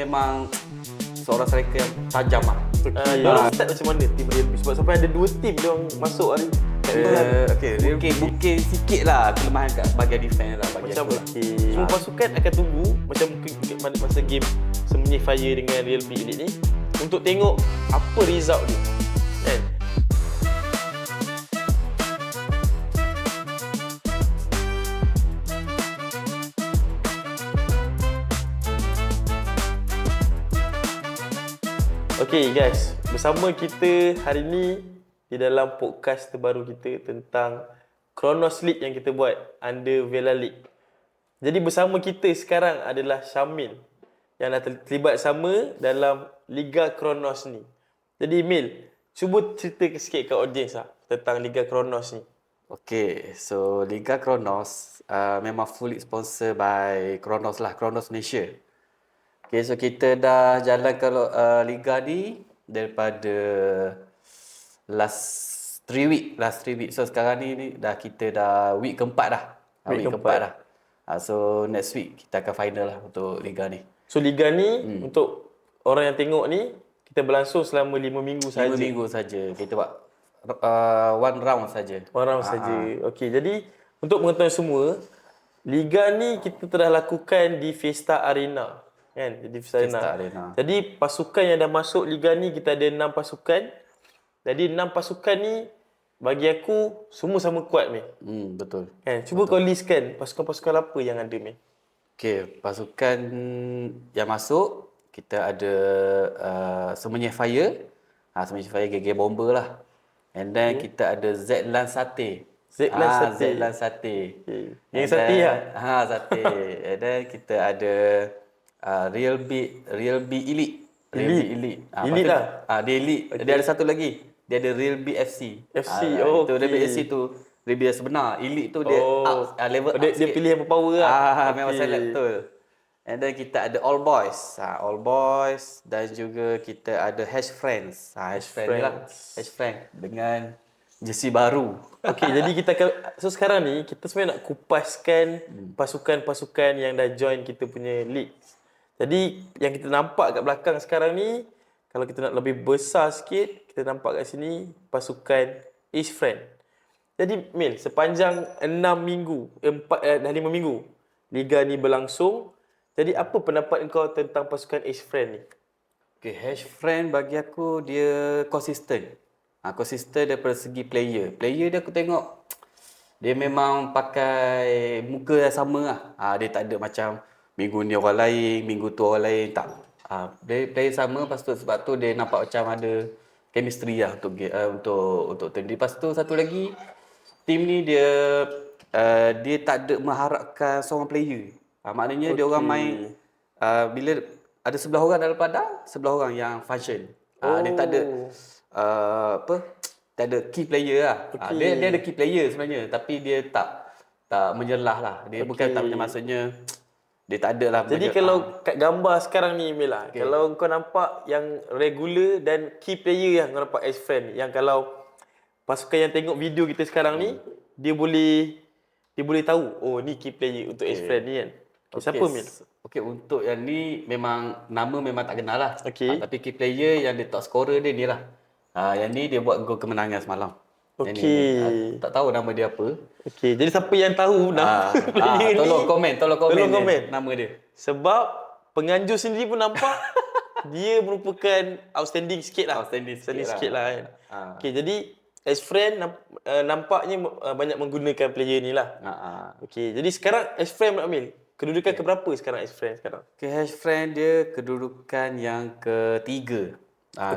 memang seorang striker yang tajam lah. Diorang start macam mana tim Real B? Sebab sampai ada 2 tim diorang masuk hari Mungkin sikit lah kelemahan kat bahagian defense lah bagi macam aku lah. semua pasukan akan tunggu macam masa game Semenyi Fire dengan Real B Elite ni untuk tengok apa result dia kan. Okay guys, bersama kita hari ni di dalam podcast terbaru kita tentang Kronos League yang kita buat under Vela League. Jadi bersama kita sekarang adalah Syamil yang dah terlibat sama dalam Liga Kronos ni. Jadi Mil, cuba cerita sikit kat audience lah tentang Liga Kronos ni. Okay, so Liga Kronos memang fully sponsor by Kronos lah, Kronos Malaysia. Okay, so kita dah jalan kalau Liga ni daripada last 3 week. So sekarang ni kita dah week keempat dah. Week keempat dah. So next week kita akan final lah untuk Liga ni. So Liga ni untuk orang yang tengok ni kita berlangsung selama 5 minggu saja. 5 minggu saja. Kita buat one round saja. One round saja. Okey, jadi untuk mengetahui semua, Liga ni kita telah lakukan di Fiesta Arena. Kan? Jadi Fiesta Arena. Jadi pasukan yang dah masuk Liga ni kita ada 6 pasukan. Jadi 6 pasukan ni bagi aku semua sama kuat ni. Betul. Kan? Cuba kau listkan pasukan-pasukan apa yang ada ni. Okey, pasukan yang masuk kita ada Semenyi Fire. Semenyi Fire GG Bomber lah. And then kita ada Zetland Sate. Zetland Sate. Okay. Yang Sate lah. Sate. And then kita ada Real B Elite. Elite lah. Dia Elite. Okay. Dia ada satu lagi. Dia ada Real B FC. Itu Real B FC tu Real B sebenar. Elite tu dia level up dia pilih yang berpower lah. Memang select betul. And then kita ada All Boys. All Boys dan juga kita ada Hash Friends. Hash Friends dengan jersey baru. Okey, jadi kita akan sekarang ni kita sebenarnya nak kupaskan pasukan-pasukan yang dah join kita punya league. Jadi yang kita nampak kat belakang sekarang ni, kalau kita nak lebih besar sikit, kita nampak kat sini pasukan Ace Friend. Jadi Mil, sepanjang 5 minggu Liga ni berlangsung. Jadi apa pendapat kau tentang pasukan Ace Friend ni? Okay, Ace Friend bagi aku dia konsisten. Konsisten daripada segi player. Player dia aku tengok dia memang pakai muka yang sama lah. Dia tak ada macam minggu ni orang lain, minggu tu orang lain, tak. Dia player sama, lepas tu sebab tu dia nampak macam ada chemistry lah untuk tim. Lepas tu satu lagi, tim ni dia tak ada mengharapkan seorang player. Maknanya dia orang main bila ada sebelah orang dalam padang, sebelah orang yang function. Dia tak ada tak ada key player lah. Dia ada key player sebenarnya, tapi dia tak menyelah lah. Dia bukan tak maksudnya dia tak ada lah. Jadi kalau kat gambar sekarang ni Mila, kalau kau nampak yang regular dan key player yang kau nampak Ace Friend, yang kalau pasukan yang tengok video kita sekarang ni, dia boleh tahu, oh ni key player untuk Ace Friend ni kan. Siapa Mil? Okey, untuk yang ni memang nama memang tak kenal lah. Tapi key player yang dia top scorer dia ni lah. Yang ni dia buat gol kemenangan semalam. Tak tahu nama dia apa. Okey, jadi siapa yang tahu nama player ni? Tolong komen nama dia. Sebab penganjur sendiri pun nampak dia merupakan outstanding sikit lah. Outstanding sikit lah kan. Okey, jadi Ace Friend nampaknya banyak menggunakan player ni lah. Okey, jadi sekarang Ace Friend Amil, kedudukan keberapa sekarang Ace Friend sekarang? Ace Friend dia kedudukan yang ketiga.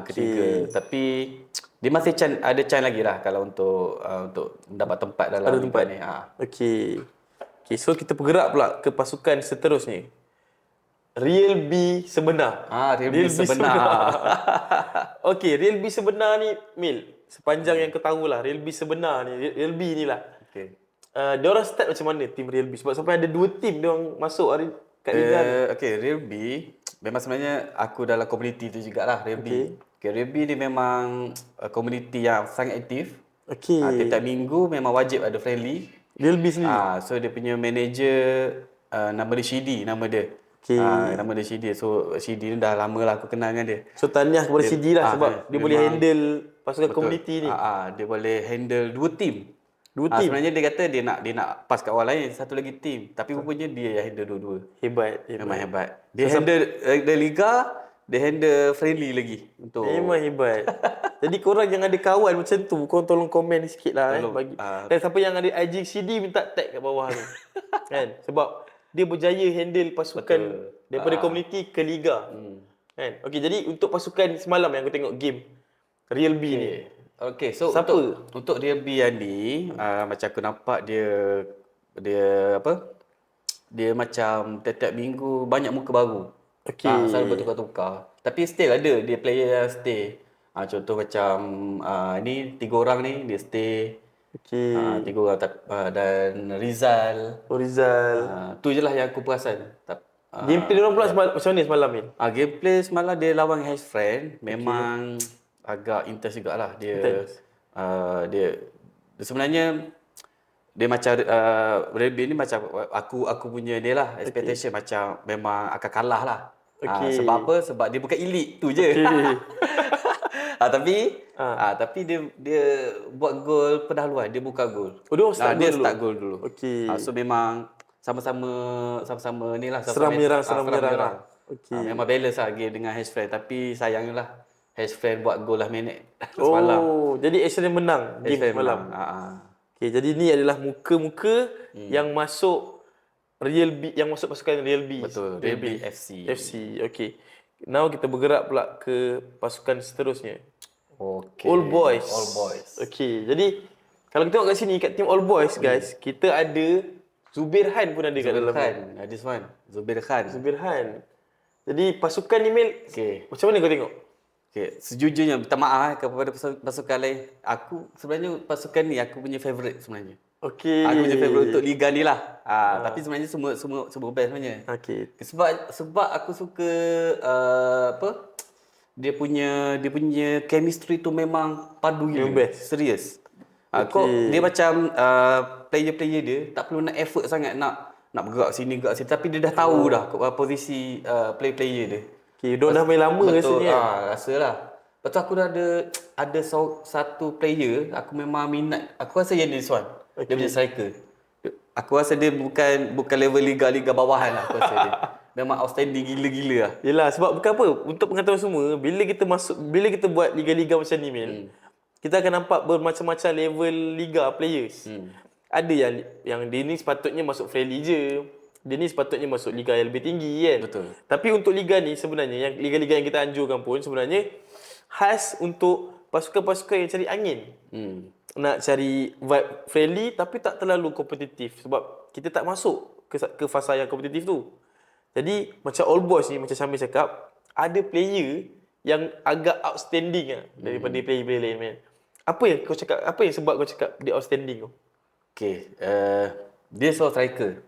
Ketiga. Tapi dia masih ada chance lagi lah kalau untuk mendapat tempat dalam tempat ni. Okey, so kita bergerak pula ke pasukan seterusnya. Real B sebenar. Real B sebenar. Okey, Real B sebenar ni Mil, sepanjang yang kau tahulah, Real B sebenar ni, Real B ni lah. Okey. Diorang start macam mana tim Real B? Sebab sampai ada 2 tim diorang masuk hari kat Liga ni. Okey, Real B memang sebenarnya aku dalam komuniti tu jugalah Real B. Real B ni memang komuniti yang sangat aktif. Tiap minggu memang wajib ada friendly. Real B sendiri? So dia punya manager nama dia Shidi, nama dia. Okey. Nama dia Shidi. So Shidi ni dah lama lah aku kenal dengan dia. So tahniah kepada CD lah sebab dia boleh memang handle pasukan komuniti ni. Dia boleh handle 2 team. Dua team. Sebenarnya dia kata dia nak pass kat orang lain, satu lagi team. Tapi rupanya dia yang handle dua-dua. Hebat. Memang hebat. Dia handle the liga, dia handle friendly lagi untuk Memang hebat. Jadi korang yang ada kawan macam tu, korang tolong komen sikit lah bagi. Dan siapa yang ada IG CD minta tag kat bawah ni. Kan? Sebab dia berjaya handle pasukan daripada komuniti ke liga. Kan? Okey, jadi untuk pasukan semalam yang aku tengok game Real B ni. Okay, so Siapa? untuk Real B yang ni, macam aku nampak dia apa? Dia macam tiap-tiap minggu banyak muka baru. Okey. Selalu bertukar-tukar. Tapi still ada dia player yang stay. Contoh macam ni 3 orang ni dia stay. Okey. 3 orang dan Rizal. Oh, Rizal. Tu je lah yang aku perasan. Gameplay diorang pula macam mana semalam ni? Gameplay semalam dia lawan Hash Friend memang agak intense jugalah dia. Dia sebenarnya dia macam Rebel ni macam aku punya ni lah expectation macam memang akan kalah lah. Sebab apa? Sebab dia bukan elite tu je. Tapi dia buat gol pendahuluan, dia buka gol. Oh, dia start gol dulu. Okey. So memang sama-sama ni lah serang menyerang. Okey. Memang balance lah game dengan Hash Friend, tapi sayangnya lah Hash Friend buat gol lah minit semalam. Oh, jadi Action yang menang game semalam. Okey, jadi ni adalah muka-muka yang masuk Real B, yang masuk pasukan Real B. Betul, Real B FC. Okey. Now kita bergerak pula ke pasukan seterusnya. Okey. All Boys. Okey, jadi kalau kita tengok kat sini kat team All Boys guys, kita ada Zubir Han pun ada kat dalam. This one. Zubir Han. Jadi pasukan ni Mel, macam mana kau tengok? Sejujurnya minta maaf kepada pasukan lain. Aku sebenarnya pasukan ni aku punya favourite sebenarnya. Okey. Aku punya favourite untuk liga ni lah. Tapi sebenarnya semua best sebenarnya. Okey. Sebab aku suka dia punya chemistry tu memang padu gila. Best. Serius. Dia macam player-player dia tak perlu nak effort sangat nak bergerak sini tapi dia dah tahu dah posisi player dia. Okey, dok dah main lama rasanya. Rasalah. Lepas tu aku dah ada satu player aku memang minat. Aku rasa yang dia Swan. Dia punya striker. Aku rasa dia bukan level liga bawahan lah aku rasa dia. Memang outstanding gila-gila lah. Yelah, sebab bukan apa, untuk pengetahuan semua, bila kita buat liga-liga macam ni Mel, kita akan nampak bermacam-macam level liga players. Ada yang dia ni sepatutnya masuk friendly je. Dia ni sepatutnya masuk liga yang lebih tinggi kan. Betul. Tapi untuk liga ni sebenarnya, yang liga-liga yang kita anjurkan pun sebenarnya khas untuk pasukan-pasukan yang cari angin. Nak cari vibe friendly tapi tak terlalu kompetitif. Sebab kita tak masuk ke fasa yang kompetitif tu. Jadi macam All Boys ni, macam Syamil cakap, ada player yang agak outstanding daripada player-player lain man. Apa yang sebab kau cakap dia outstanding tu? Dia seorang striker.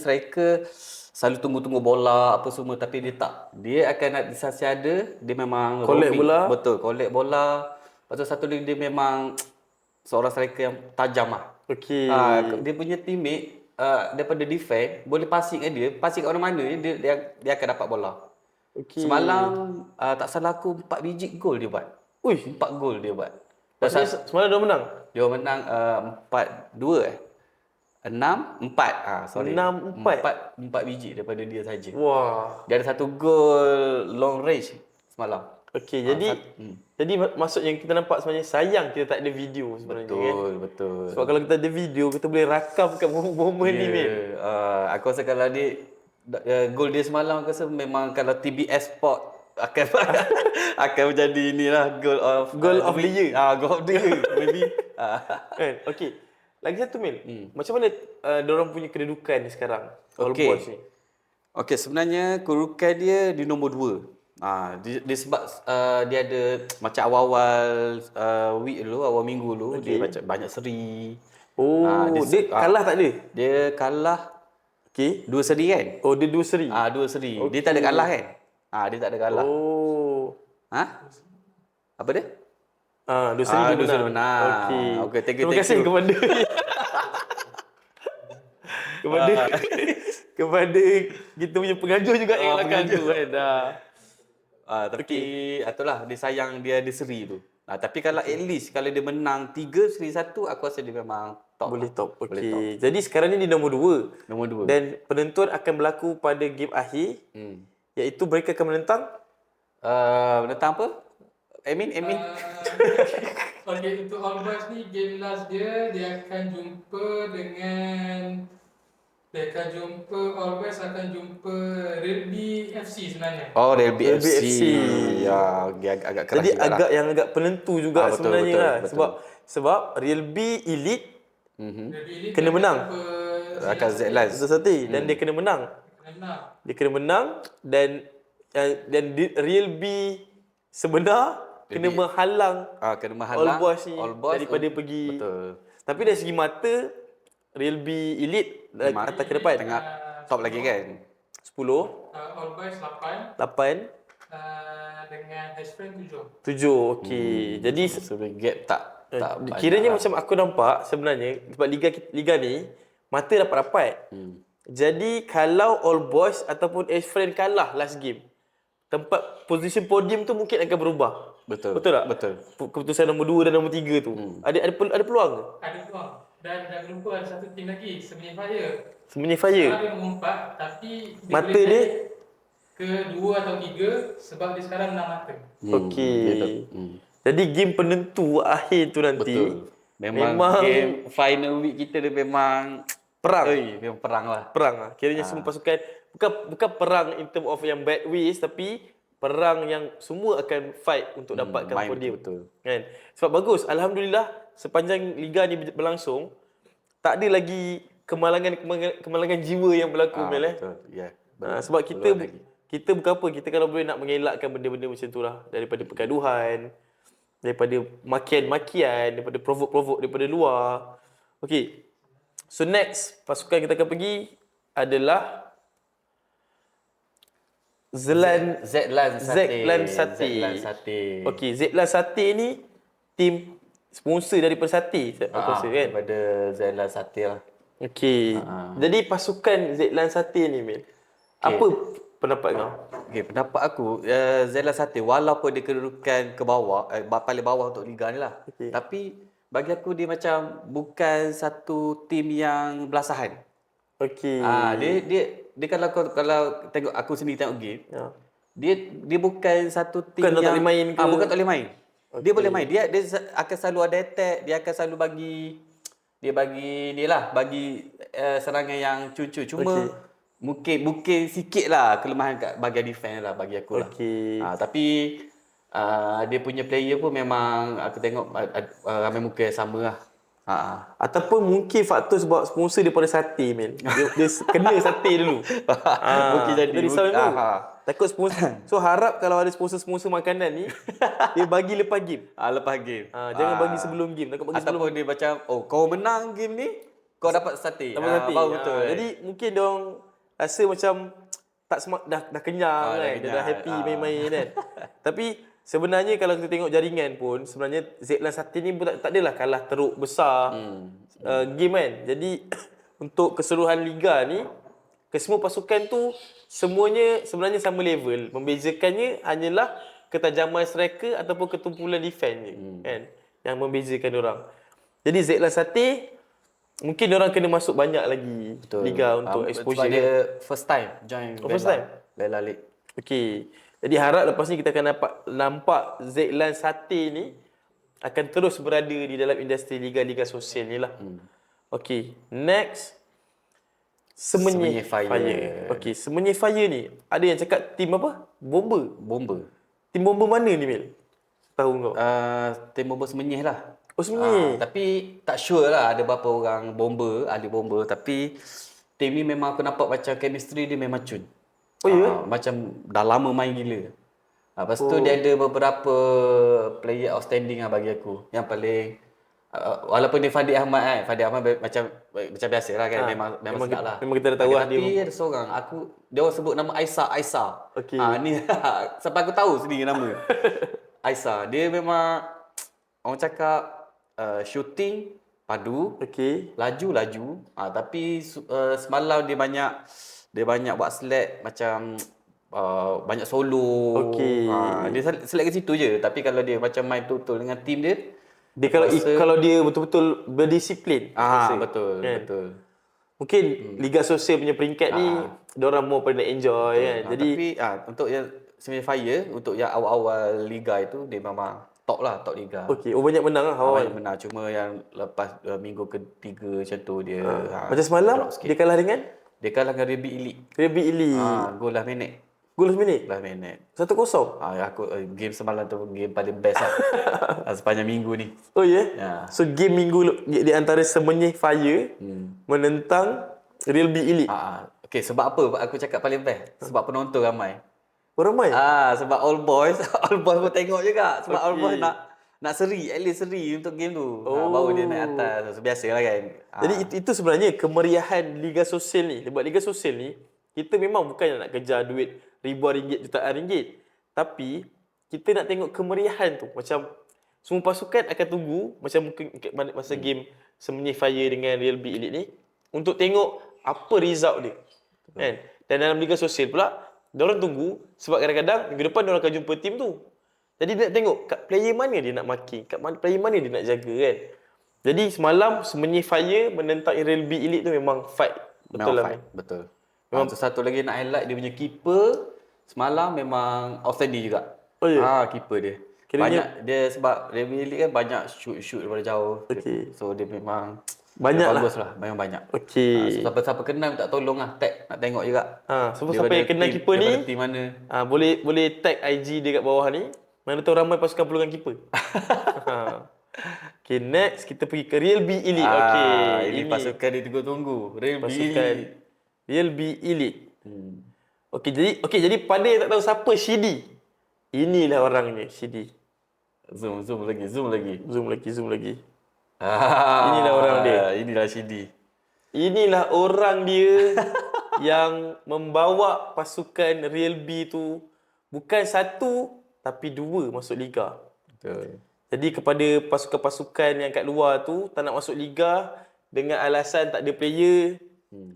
Striker selalu tunggu-tunggu bola apa semua tapi dia tak. Dia akan nak disiada, dia memang collect bola. Betul, collect bola. Lepas tu satu lagi dia memang seorang striker yang tajam lah. Dia punya teammate daripada defend boleh passing dia kat mana-mana dia akan dapat bola. Semalam tak salah aku 4 biji gol dia buat. 4 gol dia buat. Semalam dia menang. Dia menang 4-2 6-4. 4 biji daripada dia saja. Wah. Dia ada 1 gol long range semalam. Okey, jadi maksudnya kita nampak sebenarnya sayang kita tak ada video sebenarnya. Betul. Sebab kalau kita ada video, kita boleh rakamkan momen ni Mel. Aku rasa kalau dia gol dia semalam aku rasa memang kalau TBS Sport akan menjadi inilah goal of the year. Goal of the year maybe. Okey. Lagi satu Mel. Macam mana diorang punya kedudukan sekarang? All Boys ni. Okey, sebenarnya kedudukan dia di nombor 2. Dia sebab dia ada macam awal-awal week dulu, awal minggu dulu dia macam banyak seri. Dia kalah tak ada? Dia kalah 2 seri kan? Oh, dia 2 seri. 2 seri. Dia tak ada kalah kan? Dia tak ada kalah. Apa dia? 2 seri dia menang. Okey, Terima kasih kepada kepada kepada kita punya pengajar juga yang belakang tu kan. Tapi itulah dia sayang dia ada seri tu. Tapi kalau at least kalau dia menang 3 seri 1, aku rasa dia memang top. Boleh lah. top. Boleh top. Okey. Jadi sekarang ni di nombor 2. Nombor 2. Dan penentuan akan berlaku pada game akhir. Iaitu mereka akan menentang Menentang apa? Amin. Okay, untuk All Boys ni game last dia akan jumpa dengan All Boys akan jumpa Rilby FC sebenarnya. Oh, Relby Relby FC. FC. Ya, dia agak keras jadi juga lah. agak penentu juga Betul, sebenarnya betul, lah. betul. Sebab Real B Elite Rilby ni Kena menang. Akan Zlans. Satu dan dia kena menang. Dia kena menang dan Real B sebenar kena menghalang Kena menghalang All Boys ni All Boys daripada pergi. Betul. Tapi dari segi mata Real B Elite Memang atas ke depan. Tengah top lagi kan. 10, All Boys 8 8, dengan Hash Friend 7. 7. Okey. Jadi Sebenarnya gap tak kiranya banyak macam aku nampak sebenarnya sebab liga ni mata rapat-rapat. Jadi kalau All Boys ataupun Ace Friend kalah last game, tempat position podium tu mungkin akan berubah. Betul. Betul tak? Betul. Keputusan nombor 2 dan nombor 3 tu. Ada peluang ke? Ada peluang. Dan jangan lupa ada satu tim lagi, Sebenarnya Fire. Sebenarnya Fire. Sekarang dia nombor 4 tapi Mata boleh dia? naik ke 2 atau 3 sebab dia sekarang menang mata. Okey. Jadi game penentu akhir tu nanti Betul. Memang game final week kita dia memang perang. memang perang lah. Perang lah. Kiranya semua pasukan bukan perang in term of yang bad ways tapi perang yang semua akan fight untuk dapatkan main podium. betul. Kan? Sebab bagus, alhamdulillah sepanjang liga ni berlangsung tak ada lagi kemalangan jiwa yang berlaku Mel. Betul. Ya. Sebab kita bukan apa, kita kalau boleh nak mengelakkan benda-benda macam tu lah daripada pergaduhan, daripada makian-makian, daripada provok-provok daripada luar. Okey. So next pasukan kita akan pergi adalah Zlan Sate. Okey, Zlan Sate ni tim sponsor daripada Sate aku rasa kan. Daripada Zlan Sate lah. Okey. Jadi pasukan Zlan Sate ni Mil. Apa pendapat kau? Okay, pendapat aku, Zlan Sate walaupun dia kedudukan ke bawah, paling bawah untuk liga ni lah. Tapi bagi aku dia macam bukan satu tim yang belasahan. Okey. Dia kalau tengok aku sendiri tengok game, dia bukan satu tim Bukan tak yang boleh main ke? bukan tak boleh main. Dia boleh main. Dia akan selalu ada attack, dia akan selalu bagi serangan yang cucu. Cuma mungkin sikit lah kelemahan kat bahagian defense lah bagi aku lah. Tapi dia punya player pun memang aku tengok ramai muka yang sama lah. Ataupun mungkin faktor sebab sponsor daripada Sate Mil. Dia kena Sate dulu. Mungkin jadi. Risau dulu. Takut sponsor. So harap kalau ada sponsor makanan ni dia bagi lepas game. Lepas game. Jangan bagi sebelum game. Takut bagi Ataupun dia macam, kau menang game ni, kau dapat Sate. Sate. Baru betul. Jadi mungkin diorang rasa macam tak dah kenyang kan. Dia dah happy main-main kan. Tapi sebenarnya kalau kita tengok jaringan pun sebenarnya Zlan Sate ni pun tak adalah kalah teruk besar game kan. Jadi untuk keseluruhan liga ni kesemua pasukan tu semuanya sebenarnya sama level. Membezakannya hanyalah ketajaman striker ataupun ketumpulan defense je kan yang membezakan diorang. Jadi Zlan Sate mungkin diorang kena masuk banyak lagi liga untuk exposure. Sebab dia first time join first time? Bella League. Okey. Jadi harap lepas ni kita akan nampak Zlan Sate ni akan terus berada di dalam industri liga-liga sosial ni lah. Okey, next Semenyih Fire. Okey, Semenyih Fire ni ada yang cakap tim apa? Bomber. Tim bomber mana ni Mil? Tahu kau? Tim bomber Semenyih lah. Oh Semenyih. Tapi tak sure lah ada berapa orang ahli bomber. Tapi tim ni memang aku nampak macam chemistry dia memang cun. Oh ya? Macam dah lama main gila. Lepas tu dia ada beberapa player outstanding lah bagi aku. Yang paling walaupun dia Fandi Ahmad kan. Fandi Ahmad macam biasa lah kan. Memang sedap lah. Memang kita dah tahu lah dia. Tapi ada seorang dia orang sebut nama Aisyah. Okey. Ni sampai aku tahu sendiri nama. Aisyah. Dia memang orang cakap shooting padu. Okey. Laju. Tapi semalam dia banyak buat select macam banyak solo. Okey. Dia select ke situ je. Tapi kalau dia macam main betul-betul dengan team dia, Dia rasa, kalau dia betul-betul berdisiplin. rasa, betul, kan? betul. Mungkin Liga Sosial punya peringkat ni diorang more pada enjoy kan. Jadi Tapi untuk yang Semi Fire, untuk yang awal-awal liga itu dia memang top liga. okey, banyak menang lah awal. Banyak menang, cuma yang lepas minggu ketiga macam tu dia Macam semalam drop sikit. dia kalah dengan Dia kalah dengan Rebi Elite. Rebi Ili. Gol last minute. Gol last minute. 1-0. 1-0. Aku game semalam tu game paling best lah. Sepanjang minggu ni. Oh ya. Ya. So game minggu di antara Semenyih Fire menentang Real B Elite. Okay, sebab apa aku cakap paling best? Sebab penonton ramai. Ramai. Sebab all boys pun tengok juga. Sebab all Okey. boys nak seri, at least seri untuk game tu. Baru dia naik atas. So, biasalah kan. Jadi itu sebenarnya kemeriahan Liga Sosial ni. Sebab Liga Sosial ni, kita memang bukan nak kejar duit ribuan ringgit, jutaan ringgit. Tapi, kita nak tengok kemeriahan tu. Macam, semua pasukan akan tunggu, macam mungkin masa game Semenyih Fire dengan Real B Elite ni, untuk tengok apa result dia. Kan? Dan dalam Liga Sosial pula, diorang tunggu, sebab kadang-kadang minggu depan diorang akan jumpa tim tu. Jadi dia nak tengok kat player mana dia nak marking, player mana dia nak jaga kan. Jadi semalam Semenyih Fire menentang Real B Elite tu memang fight. Betul lah. fight. Betul. Satu lagi nak highlight dia punya keeper semalam memang outstanding juga. Oh ya? Keeper dia. Kiranya- Banyak dia sebab Real B Elite kan banyak shoot daripada jauh. Okey. So dia memang Banyak lah. bagus lah. Memang banyak. Okey. So, siapa-siapa kenal minta tolong lah. Tag nak tengok juga. Siapa yang kenal keeper ni, Tim mana. boleh tag IG dia kat bawah ni. Mana tahu ramai pasukan perlukan keeper. Okay, next kita pergi ke Real B Elite. Okey, Ini pasukan dia tunggu-tunggu. Real B pasukan Elite. Real B Elite. Jadi pada yang tak tahu siapa Shidi. Inilah orangnya Shidi. Zoom lagi. Zoom lagi. Inilah orang dia. Inilah Shidi. Inilah orang dia yang membawa pasukan Real B tu bukan satu tapi dua masuk liga. Betul. Jadi kepada pasukan-pasukan yang kat luar tu tak nak masuk liga dengan alasan tak ada player,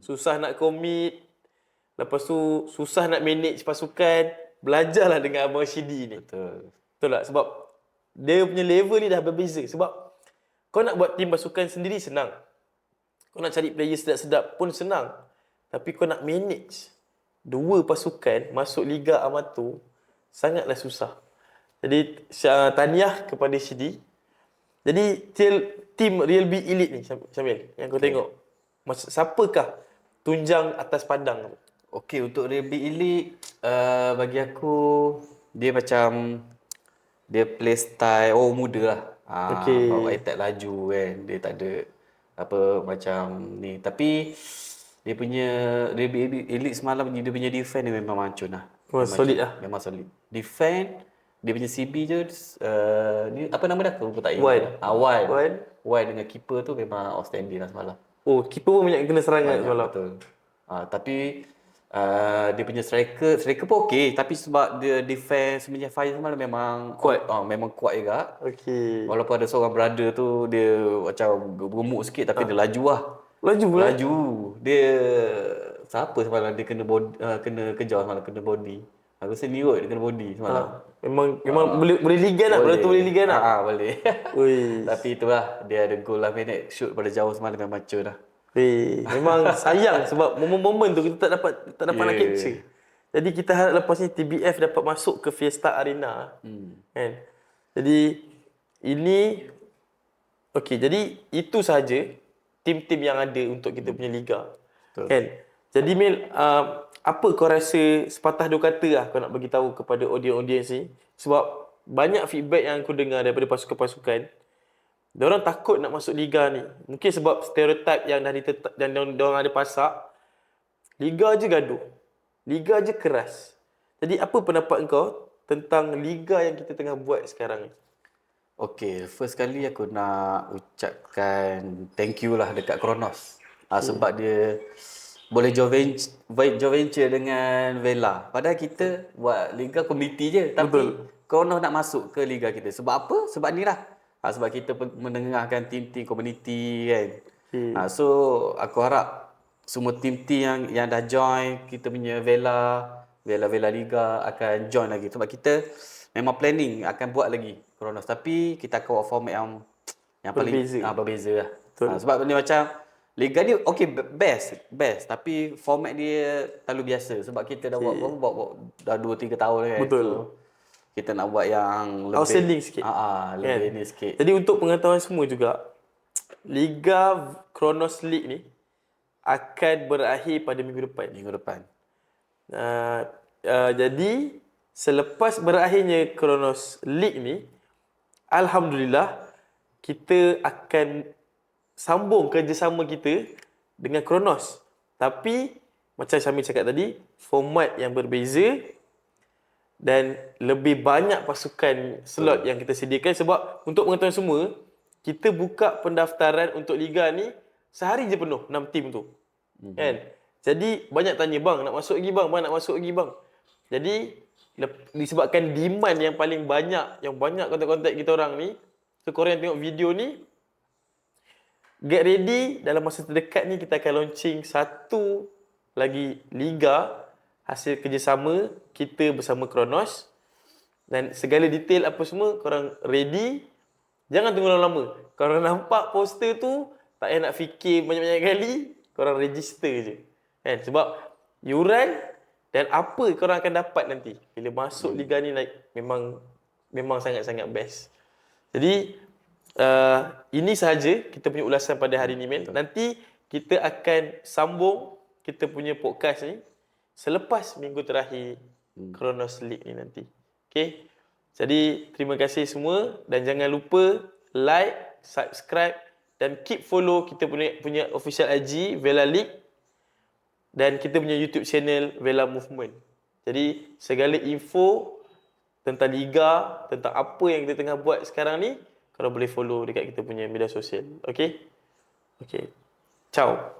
susah nak commit, lepas tu susah nak manage pasukan, belajarlah dengan Abang Shidi ni. Betul. Betul tak? Sebab dia punya level ni dah berbeza. Sebab kau nak buat tim pasukan sendiri senang. Kau nak cari player sedap-sedap pun senang. Tapi kau nak manage dua pasukan masuk Liga Amatur sangatlah susah. Jadi tahniah kepada Shidi. Jadi tim Real B Elite ni Syamil yang kau tengok. Siapakah tunjang atas padang tu? Okey, untuk Real B Elite bagi aku dia macam dia play style muda lah. Okey. Bawa attack laju kan. Dia tak ada apa macam ni. Tapi dia punya Real B Elite semalam dia punya defend dia memang mancun lah. Solid lah. Memang solid. Defend dia punya CB je ni apa nama dia aku tak ingat. Wan. Wan dengan keeper tu memang outstanding lah semalam. Oh, keeper pun banyak kena serangan semalam. Betul. Tapi dia punya striker pun okey, tapi sebab dia defense Semenyih Fire semalam memang Kuat. Memang kuat juga. Okey. Walaupun ada seorang brother tu dia macam gemuk sikit tapi dia laju lah. Laju pula. Laju. Dia siapa semalam dia kena kena kejar semalam, kena body. Aku rasa ni kot dia kena body semalam. Memang boleh ligan lah. Betul boleh ligan lah. Boleh. Ui. Tapi itulah dia ada goal lah minute shoot pada jauh semalam memang macam lah. Memang sayang sebab momen-momen tu kita tak dapat nak capture. Jadi kita harap lepas ni TBF dapat masuk ke Fiesta Arena. Kan? Jadi ini okey, jadi itu sahaja tim-tim yang ada untuk kita punya liga. Betul. Kan? Jadi Mil, apa kau rasa sepatah dua kata lah kau nak bagi tahu kepada audiens ni? Sebab banyak feedback yang aku dengar daripada pasukan-pasukan. Diorang takut nak masuk liga ni. Mungkin sebab stereotip yang dah ditetap dan diorang ada pasak. Liga je gaduh. Liga je keras. Jadi apa pendapat kau tentang liga yang kita tengah buat sekarang ni? Okay, first kali aku nak ucapkan thank you lah dekat Kronos. Sebab dia boleh join venture dengan Vela. Padahal kita buat liga community je. Tapi Kronos nak masuk ke liga kita. Sebab apa? Sebab ni lah. Sebab kita mendengarkan tim-tim komuniti kan. Okay. So aku harap semua tim-tim yang dah join kita punya Vela Liga akan join lagi. Sebab kita memang planning akan buat lagi Kronos. Tapi kita akan buat format yang paling berbeza lah. Sebab ni macam Liga ni okey best tapi format dia terlalu biasa sebab kita dah buat dah 2-3 tahun kan. Betul. So, kita nak buat yang lebih outstanding sikit. Lebih ni sikit. Jadi untuk pengetahuan semua juga, Liga Kronos League ni akan berakhir pada minggu depan. Jadi selepas berakhirnya Kronos League ni, alhamdulillah kita akan sambung kerjasama kita dengan Kronos. Tapi macam Syamil cakap tadi, format yang berbeza dan lebih banyak pasukan slot yang kita sediakan. Sebab untuk pengetahuan semua, kita buka pendaftaran untuk Liga ni sehari je penuh 6 tim tu. Kan? Jadi banyak tanya, bang nak masuk lagi bang, nak masuk lagi bang. Jadi disebabkan demand yang paling banyak, yang banyak kontak-kontak kita orang ni, so korang yang tengok video ni, get ready, dalam masa terdekat ni kita akan launching satu lagi Liga hasil kerjasama kita bersama Kronos. Dan segala detail apa semua korang ready. Jangan tunggu lama-lama. Korang nampak poster tu, tak payah nak fikir banyak-banyak kali, korang register je. Kan? Sebab yuran dan apa korang akan dapat nanti bila masuk Liga ni memang sangat-sangat best. Jadi ini sahaja kita punya ulasan pada hari ni, Mel. Nanti kita akan sambung kita punya podcast ni selepas minggu terakhir Kronos League ni nanti. Okay? Jadi terima kasih semua dan jangan lupa like, subscribe dan keep follow kita punya official IG Vela League dan kita punya YouTube channel Vela Movement. Jadi segala info tentang Liga, tentang apa yang kita tengah buat sekarang ni, korang boleh follow dekat kita punya media sosial. Okay? Okay. Ciao.